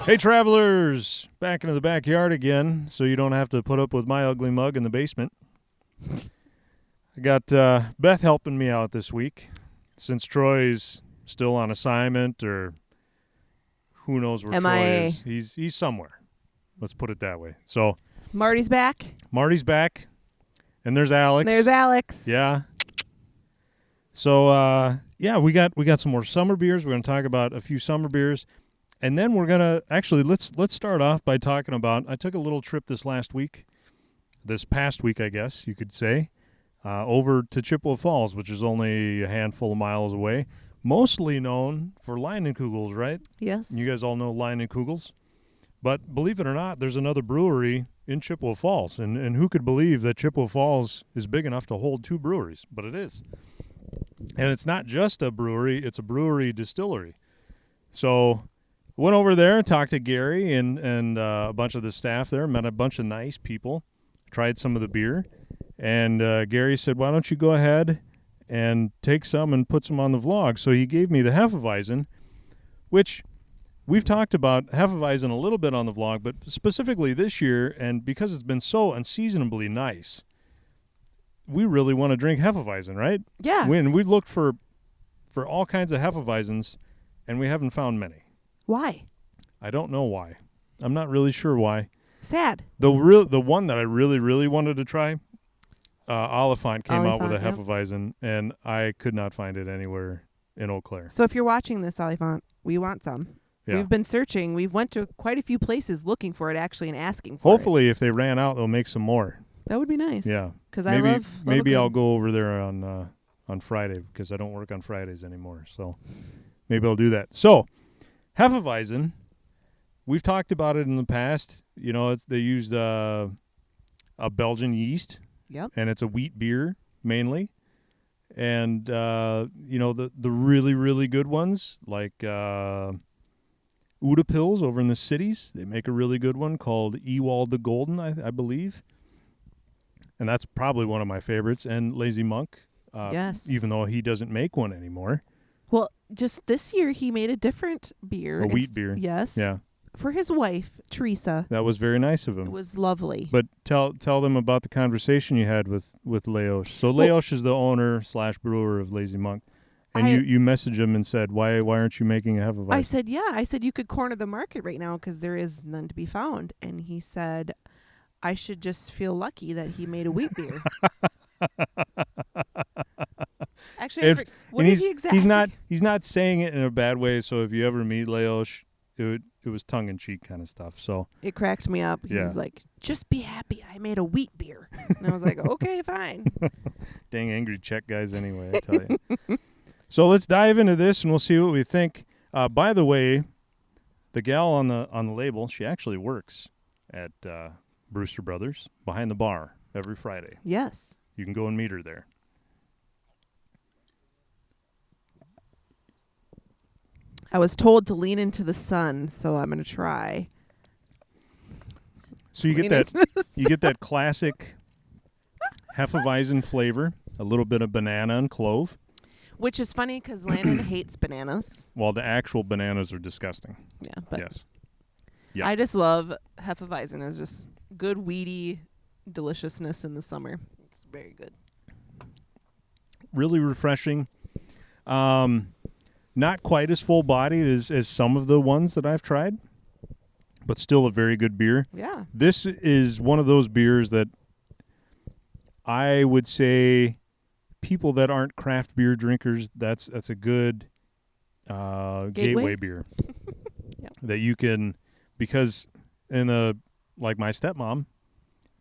Hey, travelers! Back into the backyard again, so you don't have to put up with my ugly mug in the basement. I got Beth helping me out this week, since Troy's still on assignment, or who knows where MIA. Troy is. He's somewhere. Let's put it that way. So Marty's back. Marty's back, and there's Alex. There's Alex. Yeah. So we got some more summer beers. We're going to talk about a few summer beers. And then we're going to actually let's start off by talking about, I took a little trip this past week, I guess you could say, over to Chippewa Falls, which is only a handful of miles away, mostly known for Leinenkugels, right? Yes. You guys all know Leinenkugels. But believe it or not, there's another brewery in Chippewa Falls, and who could believe that Chippewa Falls is big enough to hold two breweries? But it is. And it's not just a brewery, it's a brewery distillery. So went over there, talked to Gary and a bunch of the staff there, met a bunch of nice people, tried some of the beer, and Gary said, why don't you go ahead and take some and put some on the vlog? So he gave me the Hefeweizen, which we've talked about Hefeweizen a little bit on the vlog, but specifically this year, and because it's been so unseasonably nice, we really want to drink Hefeweizen, right? Yeah. We've looked for all kinds of Hefeweizens, and we haven't found many. Why? I don't know why. I'm not really sure why. Sad. The one that I really, really wanted to try, Oliphant came out with a Hefeweizen, and I could not find it anywhere in Eau Claire. So if you're watching this, Oliphant, we want some. Yeah. We've been searching. We've went to quite a few places looking for it, actually, and asking for it. Hopefully, if they ran out, they'll make some more. That would be nice. Yeah. Because I love maybe I'll go over there on Friday, because I don't work on Fridays anymore. So maybe I'll do that. So Hefeweizen, we've talked about it in the past. You know, they used a Belgian yeast. Yep. And it's a wheat beer mainly. And you know, the really, really good ones like Uda Pils over in the cities, they make a really good one called Ewald the Golden, I believe. And that's probably one of my favorites. And Lazy Monk, yes, even though he doesn't make one anymore. Well, just this year he made a different beer. A wheat beer. Yes. Yeah. For his wife, Teresa. That was very nice of him. It was lovely. But tell them about the conversation you had with Leosh. So Leosh is the owner / brewer of Lazy Monk. And you messaged him and said, why aren't you making a Hefeweizen? I said, yeah. I said, you could corner the market right now because there is none to be found. And he said, I should just feel lucky that he made a wheat beer. Actually, what did he exactly? He's not saying it in a bad way. So if you ever meet Leosh, it was tongue in cheek kind of stuff. So it cracked me up. Yeah. He's like, just be happy I made a wheat beer. And I was like, okay, fine. Dang angry Czech guys anyway, I tell you. So let's dive into this and we'll see what we think. By the way, the gal on the label, she actually works at Brewster Brothers behind the bar every Friday. Yes. You can go and meet her there. I was told to lean into the sun, so I'm going to try. So you get that classic Hefeweizen flavor, a little bit of banana and clove. Which is funny because Landon hates bananas. Well, the actual bananas are disgusting. Yeah, but yes. Yeah. I just love Hefeweizen. It's just good weedy deliciousness in the summer. It's very good. Really refreshing. Not quite as full-bodied as some of the ones that I've tried, but still a very good beer. Yeah. This is one of those beers that I would say people that aren't craft beer drinkers, that's a good gateway beer. Yep. That you can, because like my stepmom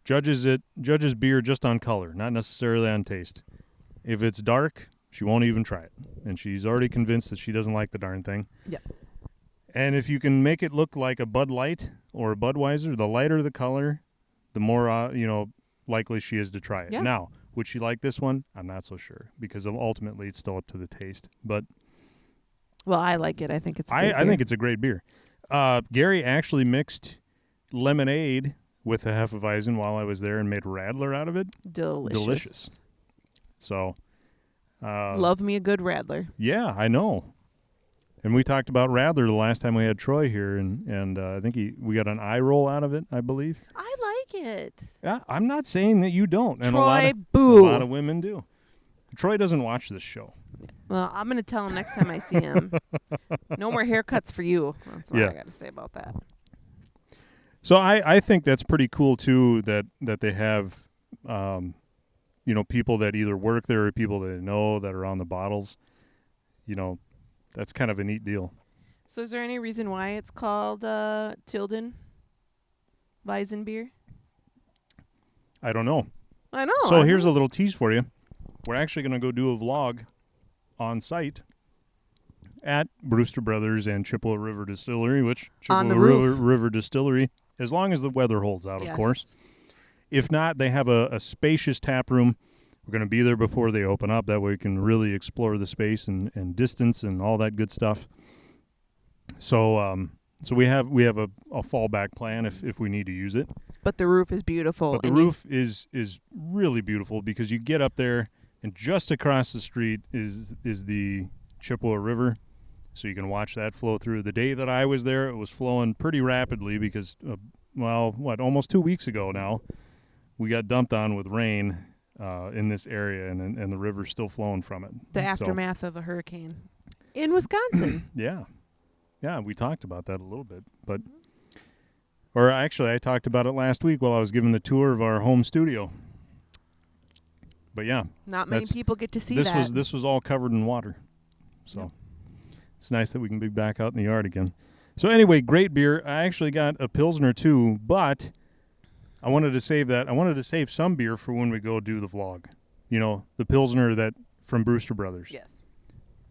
judges beer just on color, not necessarily on taste. If it's dark, she won't even try it. And she's already convinced that she doesn't like the darn thing. Yeah. And if you can make it look like a Bud Light or a Budweiser, the lighter the color, the more likely she is to try it. Yeah. Now, would she like this one? I'm not so sure, because ultimately it's still up to the taste. But well, I like it. I think it's I think it's a great beer. Gary actually mixed lemonade with the Hefeweizen while I was there and made Radler out of it. Delicious. So, love me a good Radler. Yeah, I know. And we talked about Radler the last time we had Troy here, and I think we got an eye roll out of it, I believe. I like it. Yeah, I'm not saying that you don't. And Troy, a boo. lot of women do. Troy doesn't watch this show. Well, I'm going to tell him next time I see him. No more haircuts for you. That's what I got to say about that. So I think that's pretty cool, too, that they have, people that either work there or people that they know that are on the bottles. That's kind of a neat deal. So is there any reason why it's called Tilden Weizen beer? I don't know. I know. So here's a little tease for you. We're actually going to go do a vlog on site at Brewster Brothers and Chippewa River Distillery, which on the Chippewa roof. River Distillery, as long as the weather holds out, Yes. of course. If not, they have a spacious tap room. We're going to be there before they open up. That way we can really explore the space and distance and all that good stuff. So we have a fallback plan if we need to use it. But the roof is beautiful. But the roof is really beautiful because you get up there and just across the street is the Chippewa River. So you can watch that flow through. The day that I was there, it was flowing pretty rapidly because, almost 2 weeks ago now, we got dumped on with rain in this area, and the river's still flowing from it. The aftermath of a hurricane in Wisconsin. Yeah, we talked about that a little bit, or actually, I talked about it last week while I was giving the tour of our home studio. But yeah, not many people get to see that. This was all covered in water, so it's nice that we can be back out in the yard again. So anyway, great beer. I actually got a Pilsner too, but I wanted to save that. I wanted to save some beer for when we go do the vlog. The Pilsner that from Brewster Brothers. Yes.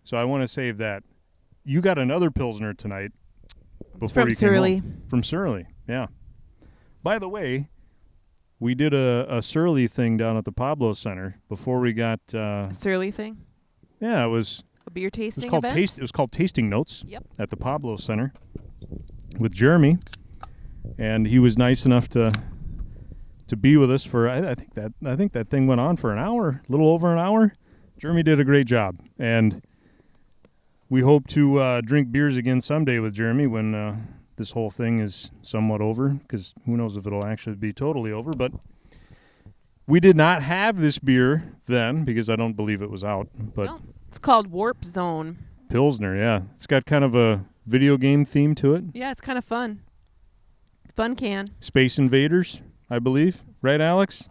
So I want to save that. You got another Pilsner tonight. Before from you Surly. Came home. From Surly, yeah. By the way, we did a Surly thing down at the Pablo Center before we got... Surly thing? Yeah, it was... A beer tasting event? It was called Tasting Notes. Yep. At the Pablo Center with Jeremy. And he was nice enough to be with us for I think that thing went on for an hour, a little over an hour. Jeremy did a great job, and we hope to drink beers again someday with Jeremy when this whole thing is somewhat over, because who knows if it'll actually be totally over. But we did not have this beer then because I don't believe it was out. But no, it's called Warp Zone Pilsner. Yeah, it's got kind of a video game theme to it. Yeah, it's kind of fun. Fun can. Space Invaders, I believe. Right, Alex?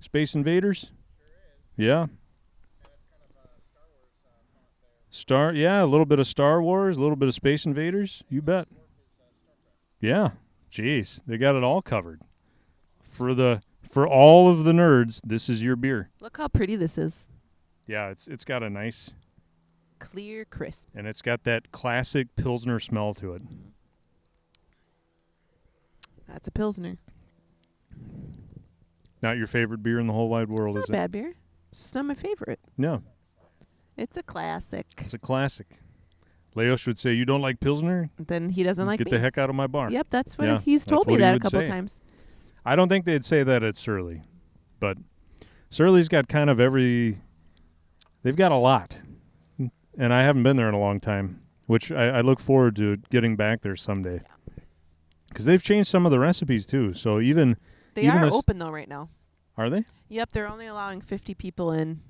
Space Invaders? Sure is. Yeah. A little bit of Star Wars, a little bit of Space Invaders. You bet. Yeah. Jeez, they got it all covered. For all of the nerds, this is your beer. Look how pretty this is. Yeah, it's got a nice clear, crisp. And it's got that classic Pilsner smell to it. That's a Pilsner. Not your favorite beer in the whole wide world, is it? It's not a bad beer. It's just not my favorite. No. It's a classic. It's a classic. Leos would say, you don't like Pilsner? Then he doesn't like me. Get the heck out of my bar. Yep, that's what he's told me that a couple times. I don't think they'd say that at Surly. But Surly's got kind of they've got a lot. And I haven't been there in a long time, which I look forward to getting back there someday. Because they've changed some of the recipes, too. So They are open, though, right now. Are they? Yep, they're only allowing 50 people in.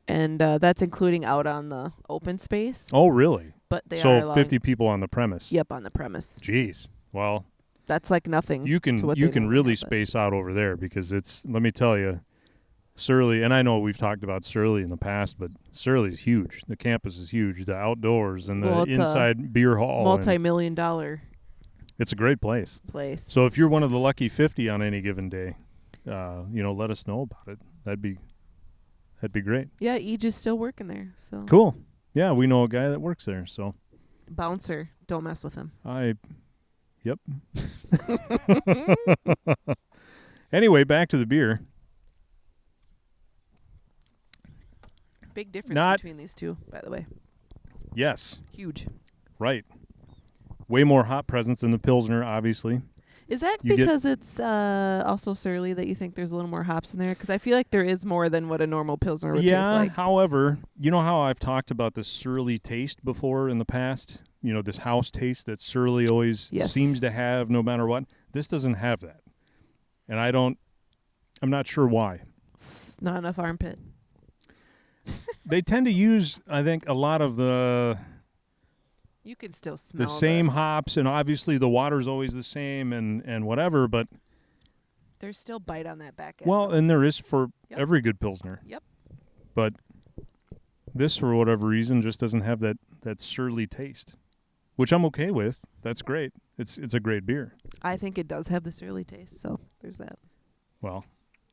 And that's including out on the open space. Oh, really? But they so are allowing 50 people on the premise. Yep, on the premise. Jeez. Well, that's like nothing. You can really space out over there because let me tell you, Surly, and I know we've talked about Surly in the past, but Surly's huge. The campus is huge. The outdoors and the inside beer hall. Multi-million-dollar. It's a great place. So if you're one of the lucky 50 on any given day, let us know about it. That'd be great. Yeah, Ej is still working there. So cool. Yeah, we know a guy that works there. So bouncer, don't mess with him. Yep. Anyway, back to the beer. Big difference between these two, by the way. Yes. Huge. Right. Way more hop presence than the Pilsner, obviously. Is that You get- because it's also surly that you think there's a little more hops in there? Because I feel like there is more than what a normal Pilsner would taste like. However, you know how I've talked about this surly taste before in the past? You know, this house taste that surly always Yes. seems to have no matter what. This doesn't have that. And I'm not sure why. It's not enough armpit. They tend to use, I think, a lot of the You can still smell the same hops, and obviously the water's always the same and whatever, but There's still bite on that back end. well, and there is for Yep. every good Pilsner. Yep. But this, for whatever reason, just doesn't have that surly taste, which I'm okay with. That's great. It's a great beer. I think it does have the surly taste, so there's that. Well,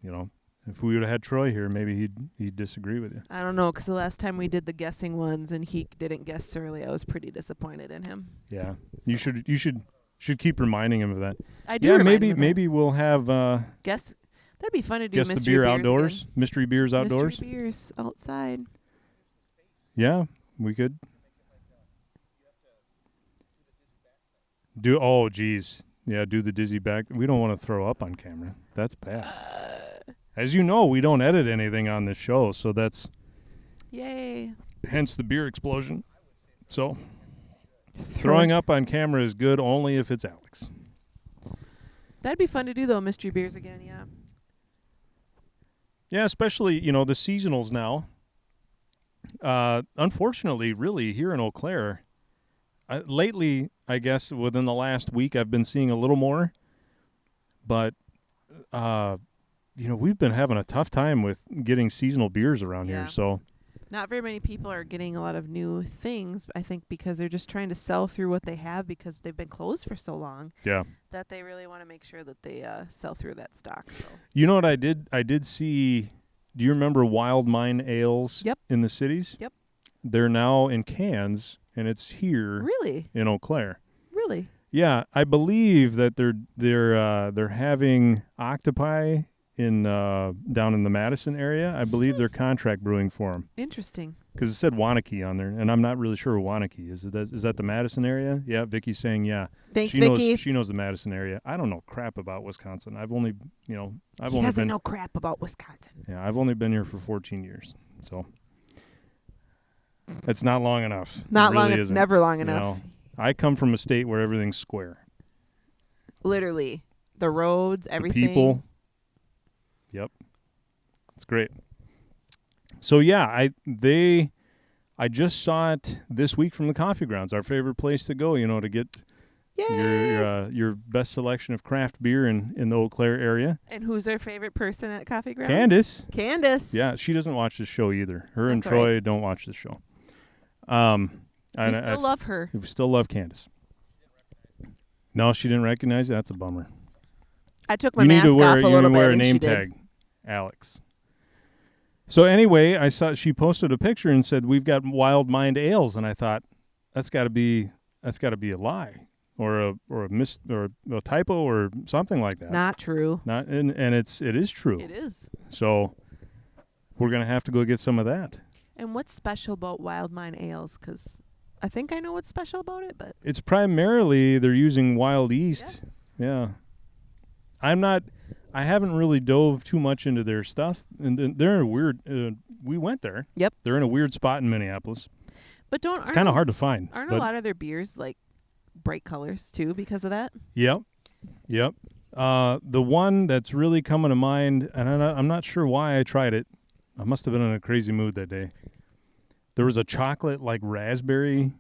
you know, if we would have had Troy here, maybe he'd disagree with you. I don't know, because the last time we did the guessing ones and he didn't guess surly, I was pretty disappointed in him. Yeah, So. you should keep reminding him of that. I do. Yeah, remind maybe him of that. maybe we'll have Guess. That'd be fun to do. guess the mystery beer beers outdoors, again. mystery beers outdoors. Mystery beers outside. Yeah, we could. Oh, geez. Yeah, do the dizzy back. We don't want to throw up on camera. That's bad. As you know, we don't edit anything on this show, so that's Yay. hence the beer explosion. So, throwing up on camera is good only if it's Alex. That'd be fun to do, though, mystery beers again, yeah. Yeah, especially, you know, the seasonals now. Unfortunately, really, here in Eau Claire, lately, I guess within the last week, I've been seeing a little more. But, you know, we've been having a tough time with getting seasonal beers around Yeah. here. So, Not very many people are getting a lot of new things, I think, because they're just trying to sell through what they have because they've been closed for so long yeah. that they really want to make sure that they sell through that stock. So. You know what I did? I did see, do you remember Wild Mine Ales Yep. in the cities? Yep. They're now in cans, and it's here Really? in Eau Claire. Really? Yeah, I believe that they're having Octopi in down in the Madison area. I believe they're contract brewing for them Interesting. because it said Wanakee on there, and I'm not really sure where Wanakee is. Is that the Madison area? Yeah, Vicky's saying yeah. Thanks, She Vicky. knows, she knows the Madison area. I don't know crap about Wisconsin. I've only He only doesn't been know crap about Wisconsin. yeah, I've only been here for 14 years, so it's not long enough. Not It long really enough. isn't. Never long You enough. know, I come from a state where everything's square. Literally. The roads, everything. The people. Yep. It's great. So yeah, I just saw it this week from the Coffee Grounds, our favorite place to go, you know, to get Yay! your best selection of craft beer in the Eau Claire area. And who's our favorite person at Coffee Grounds? Candace. Yeah, she doesn't watch this show either. Her and That's all Troy don't watch this show. I We still love her. We still love Candace. No, she didn't recognize it. That's a bummer. I took my You need mask to wear, off a you need little to wear bit, a and name she did. tag, Alex. So anyway, I saw she posted a picture and said we've got Wild Mind Ales, and I thought that's got to be a lie or a typo or something like that. Not true. Not and it is true. It is. So we're gonna have to go get some of that. And what's special about Wild Mine Ales? Because I think I know what's special about it, but It's primarily they're using wild yeast. yes. Yeah. I haven't really dove too much into their stuff, and they're in a weird. We went there. Yep. They're in a weird spot in Minneapolis. But It's kind of hard to find. Aren't but a lot of their beers like bright colors too because of that? Yep. The one that's really coming to mind, and I'm not sure why I tried it. I must have been in a crazy mood that day. There was a chocolate like raspberry,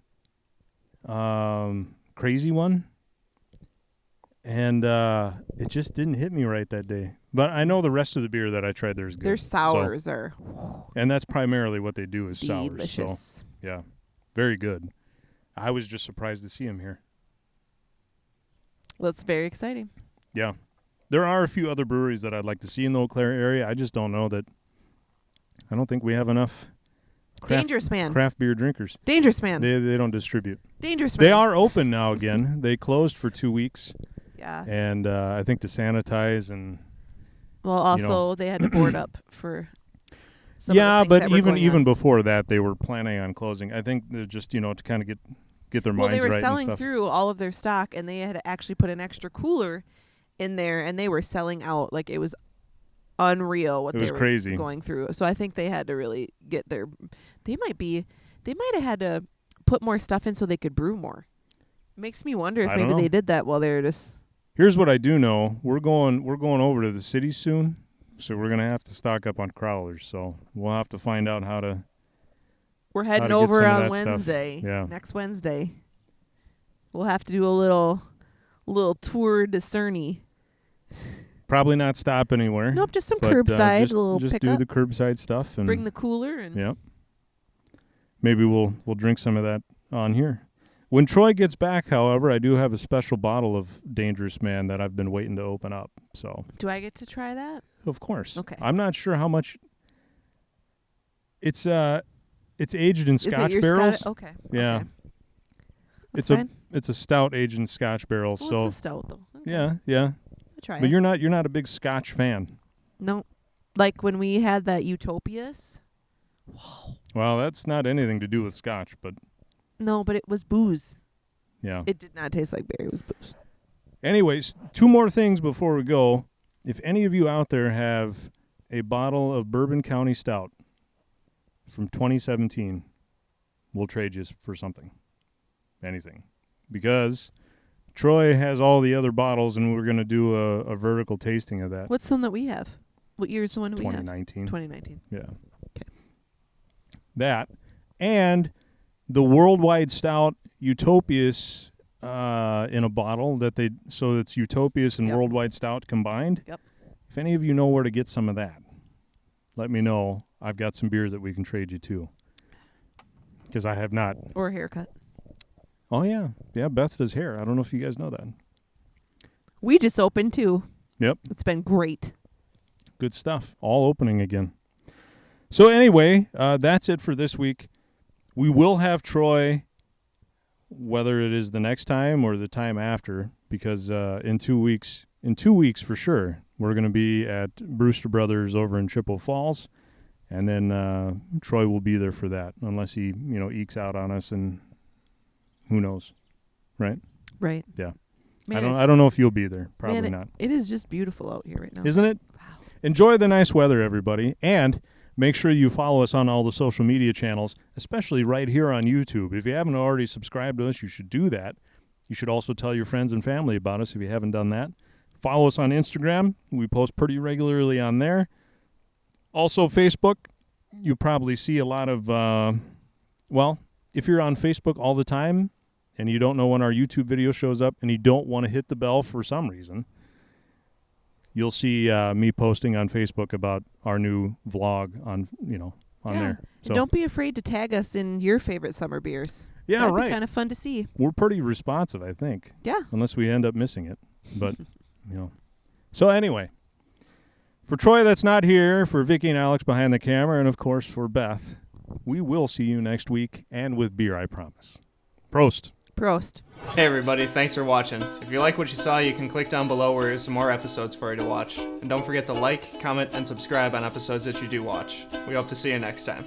crazy one. And it just didn't hit me right that day. But I know the rest of the beer that I tried there is good. Their sours are And that's primarily what they do is sours. delicious. So, yeah, very good. I was just surprised to see them here. Well, it's very exciting. Yeah. There are a few other breweries that I'd like to see in the Eau Claire area. I just don't know that. I don't think we have enough Dangerous Man. craft beer drinkers. Dangerous Man. They don't distribute. Dangerous Man. They are open now again. They closed for 2 weeks. Yeah. And I think to sanitize and Well, also they had to board up for some of the yeah, things but that were going even on. before that, they were planning on closing. I think they're just to kind of get their Well, minds they were right and selling stuff. through all of their stock, and they had actually put an extra cooler in there, and they were selling out. Like, it was unreal what It they was were crazy. going through. So I think they had to really get their. They might have had to put more stuff in so they could brew more. Makes me wonder if I don't maybe know. they did that while they were just. Here's what I do know: we're going over to the city soon, so we're gonna have to stock up on crowlers. So we'll have to find out how to. We're heading get over some of on that Wednesday. stuff. Yeah. Next Wednesday. We'll have to do a little tour de Cerny. Probably not stop anywhere. Nope, just some but, curbside, just, a little just pickup. do the curbside stuff and Bring the cooler and. Yep. Maybe we'll drink some of that on here. When Troy gets back, however, I do have a special bottle of Dangerous Man that I've been waiting to open up. So Do I get to try that? of course. Okay. I'm not sure how much. It's aged in Is it Scotch your barrels. Okay. Yeah. Okay. It's That's fine. it's a stout aged in Scotch barrels. Well, so it's a stout though. Okay. yeah. I'll try But it. you're not a big Scotch fan. No. Like when we had that Utopias. Well, that's not anything to do with Scotch, but No, but it was booze. yeah. It did not taste like beer. It was booze. Anyways, 2 more things before we go. If any of you out there have a bottle of Bourbon County Stout from 2017, we'll trade you for something. Anything. Because Troy has all the other bottles, and we're going to do a vertical tasting of that. What's the one that we have? What year is the one we have? 2019. 2019. Yeah. Okay. That. And the Worldwide Stout Utopias in a bottle so it's Utopias and Yep. Worldwide Stout combined. Yep. If any of you know where to get some of that, let me know. I've got some beers that we can trade you to. Because I have not. Or a haircut. Oh, yeah. Yeah, Beth does hair. I don't know if you guys know that. We just opened too. Yep. It's been great. Good stuff. All opening again. So anyway, that's it for this week. We will have Troy, whether it is the next time or the time after, because in 2 weeks for sure, we're going to be at Brewster Brothers over in Chippewa Falls, and then Troy will be there for that, unless he ekes out on us, and who knows, right? Right. Yeah. Man, I don't know if you'll be there. Probably man, not. It is just beautiful out here right now. Isn't it? Wow. Enjoy the nice weather, everybody, and make sure you follow us on all the social media channels, especially right here on YouTube. If you haven't already subscribed to us, you should do that. You should also tell your friends and family about us if you haven't done that. Follow us on Instagram. We post pretty regularly on there. Also, Facebook. You probably see a lot of, if you're on Facebook all the time and you don't know when our YouTube video shows up and you don't want to hit the bell for some reason, you'll see me posting on Facebook about our new vlog on there. So Don't be afraid to tag us in your favorite summer beers. yeah, That'd right. be kind of fun to see. We're pretty responsive, I think. Yeah. Unless we end up missing it, but So anyway, for Troy that's not here, for Vicky and Alex behind the camera, and of course for Beth, we will see you next week, and with beer, I promise. Prost. Prost. Hey everybody, thanks for watching. If you like what you saw, you can click down below where there's some more episodes for you to watch. And don't forget to like, comment, and subscribe on episodes that you do watch. We hope to see you next time.